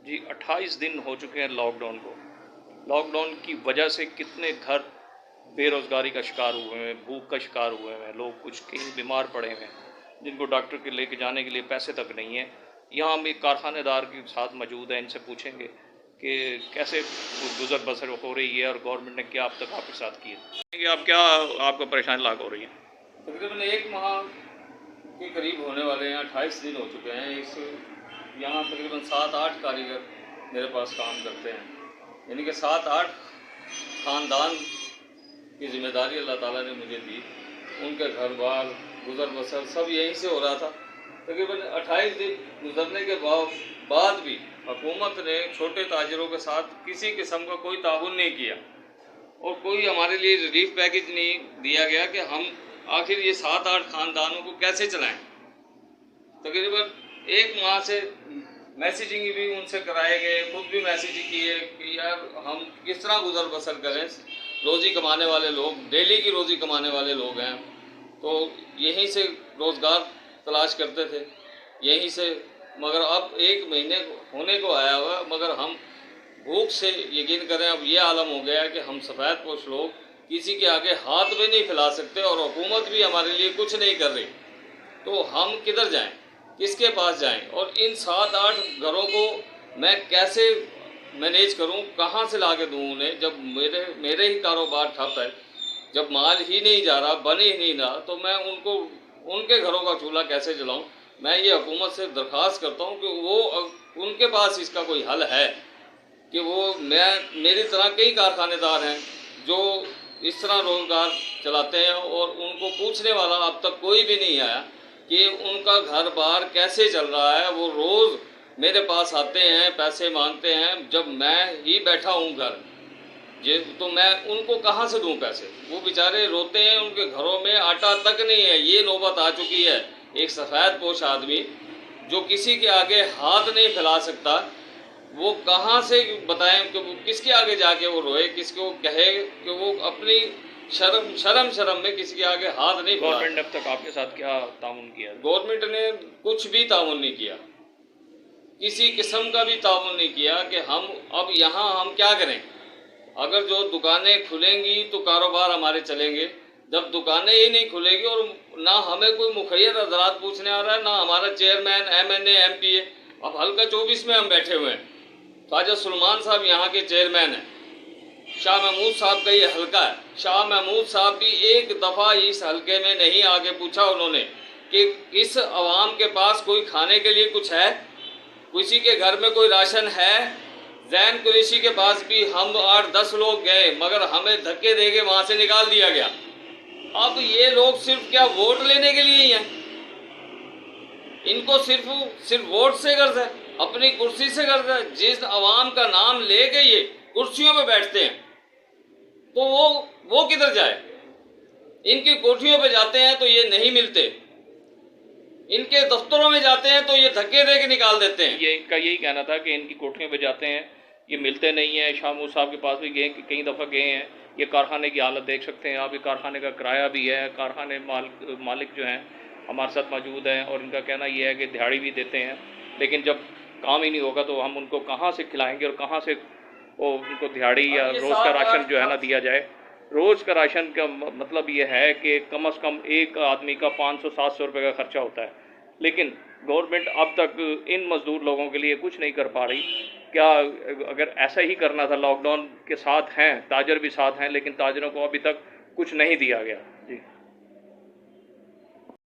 جی 28 دن ہو چکے ہیں lock down کو۔ لاک ڈاؤن کی وجہ سے کتنے گھر بے روزگاری کا شکار ہوئے ہیں، بھوک کا شکار ہوئے ہیں، لوگ کچھ کہیں بیمار پڑے ہوئے ہیں جن کو ڈاکٹر کے لے کے جانے کے لیے پیسے تک نہیں ہیں۔ یہاں ہم ایک کارخانے دار کے ساتھ موجود ہیں، ان سے پوچھیں گے کہ کیسے گزر بسر ہو رہی ہے اور گورنمنٹ نے کیا اب تک آپ کے ساتھ کیا۔ آپ کو پریشانی لاحق ہو رہی ہے؟ تقریباً 1 ماہ کے قریب ہونے والے ہیں، 28 دن ہو چکے ہیں۔ یہاں تقریباً 7-8 کاریگر میرے پاس کام کرتے ہیں، یعنی کہ 7-8 خاندان کی ذمہ داری اللہ تعالیٰ نے مجھے دی۔ ان کے گھر بار گزر بسر سب یہیں سے ہو رہا تھا۔ تقریباً 28 دن گزرنے کے بعد بھی حکومت نے چھوٹے تاجروں کے ساتھ کسی قسم کا کوئی تعاون نہیں کیا اور کوئی ہمارے لیے ریلیف پیکج نہیں دیا گیا کہ ہم آخر یہ 7-8 خاندانوں کو کیسے چلائیں۔ تقریباً 1 ماہ سے میسیجنگ بھی ان سے کرائے گئے، خود بھی میسیج کیے کہ یار ہم کس طرح گزر بسر کریں۔ روزی کمانے والے لوگ، ڈیلی کی روزی کمانے والے لوگ ہیں، تو یہیں سے روزگار تلاش کرتے تھے یہیں سے، مگر اب 1 مہینے ہونے کو آیا ہوا مگر ہم بھوک سے یقین کریں اب یہ عالم ہو گیا کہ ہم سفید پوش لوگ کسی کے آگے ہاتھ بھی نہیں پھیلا سکتے اور حکومت بھی ہمارے لیے کچھ نہیں کر رہی۔ تو ہم کدھر جائیں، کس کے پاس جائیں، اور ان 7-8 گھروں کو میں کیسے مینیج کروں، کہاں سے لا کے دوں انہیں، جب میرے ہی کاروبار ٹھپ ہے، جب مال ہی نہیں جا رہا، بن ہی نہیں رہا، تو میں ان کے گھروں کا چولہا کیسے جلاؤں۔ میں یہ حکومت سے درخواست کرتا ہوں کہ وہ ان کے پاس اس کا کوئی حل ہے کہ وہ میری طرح کئی کارخانے دار ہیں جو اس طرح روزگار چلاتے ہیں اور ان کو پوچھنے والا اب تک کوئی بھی نہیں آیا کہ ان کا گھر بار کیسے چل رہا ہے۔ وہ روز میرے پاس آتے ہیں، پیسے مانگتے ہیں، جب میں ہی بیٹھا ہوں گھر، تو میں ان کو کہاں سے دوں پیسے۔ وہ بیچارے روتے ہیں، ان کے گھروں میں آٹا تک نہیں ہے۔ یہ نوبت آ چکی ہے، ایک سفید پوش آدمی جو کسی کے آگے ہاتھ نہیں پھیلا سکتا، وہ کہاں سے بتائیں کہ وہ کس کے آگے جا کے وہ روئے، کس کو کہے کہ وہ اپنی شرم میں کسی کے آگے ہاتھ نہیں پھیلا۔ گورنمنٹ نے اب تک آپ کے ساتھ کیا تعاون کیا؟ گورنمنٹ نے کچھ بھی تعاون نہیں کیا، کسی قسم کا بھی تعاون نہیں کیا کہ اب یہاں ہم کیا کریں۔ اگر جو دکانیں کھلیں گی تو کاروبار ہمارے چلیں گے، جب دکانیں ہی نہیں کھلے گی اور نہ ہمیں کوئی مخیر حضرات پوچھنے آ رہا ہے، نہ ہمارا چیئرمین، MNA، MP ہے۔ اب حلقہ 24 میں ہم بیٹھے ہوئے ہیں، خواجہ سلمان صاحب یہاں کے چیئرمین ہیں، شاہ محمود صاحب کا یہ حلقہ ہے۔ شاہ محمود صاحب بھی ایک دفعہ اس حلقے میں نہیں آگے پوچھا انہوں نے کہ اس عوام کے پاس کوئی کھانے کے لیے کچھ ہے، کسی کے گھر میں کوئی راشن ہے۔ زین قریشی کے پاس بھی ہم 8-10 لوگ گئے مگر ہمیں دھکے دے کے وہاں سے نکال دیا گیا۔ اب یہ لوگ صرف کیا ووٹ لینے کے لیے ہی ہیں؟ ان کو صرف ووٹ سے غرض ہے، اپنی کرسی سے غرض ہے۔ جس عوام کا نام لے کے یہ کرسیوں پہ بیٹھتے ہیں تو وہ کدھر جائے؟ ان کی کوٹھیوں پہ جاتے ہیں تو یہ نہیں ملتے، ان کے دفتروں میں جاتے ہیں تو یہ دھکے دے کے نکال دیتے ہیں۔ یہ ان کا یہی کہنا تھا کہ ان کی کوٹھیوں پہ جاتے ہیں، یہ ملتے نہیں ہیں۔ شاہ محمود صاحب کے پاس بھی گئے، کئی دفعہ گئے ہیں۔ یہ کارخانے کی حالت دیکھ سکتے ہیں آپ، یہ کارخانے کا کرایہ بھی ہے، کارخانے مالک جو ہیں ہمارے ساتھ موجود ہیں، اور ان کا کہنا یہ ہے کہ دہاڑی بھی دیتے ہیں، لیکن جب کام ہی نہیں ہوگا تو ہم ان کو کہاں سے کھلائیں گے اور کہاں سے ان کو دہاڑی یا روز کا راشن جو ہے نا دیا جائے۔ روز کا راشن کا مطلب یہ ہے کہ کم از کم ایک آدمی کا 500-700 روپے کا خرچہ ہوتا ہے، لیکن گورنمنٹ اب تک ان مزدور لوگوں کے لیے کچھ نہیں کر پا رہی۔ کیا اگر ایسا ہی کرنا تھا، لاک ڈاؤن کے ساتھ ہیں، تاجر بھی ساتھ ہیں، لیکن تاجروں کو ابھی تک کچھ نہیں دیا گیا۔ جی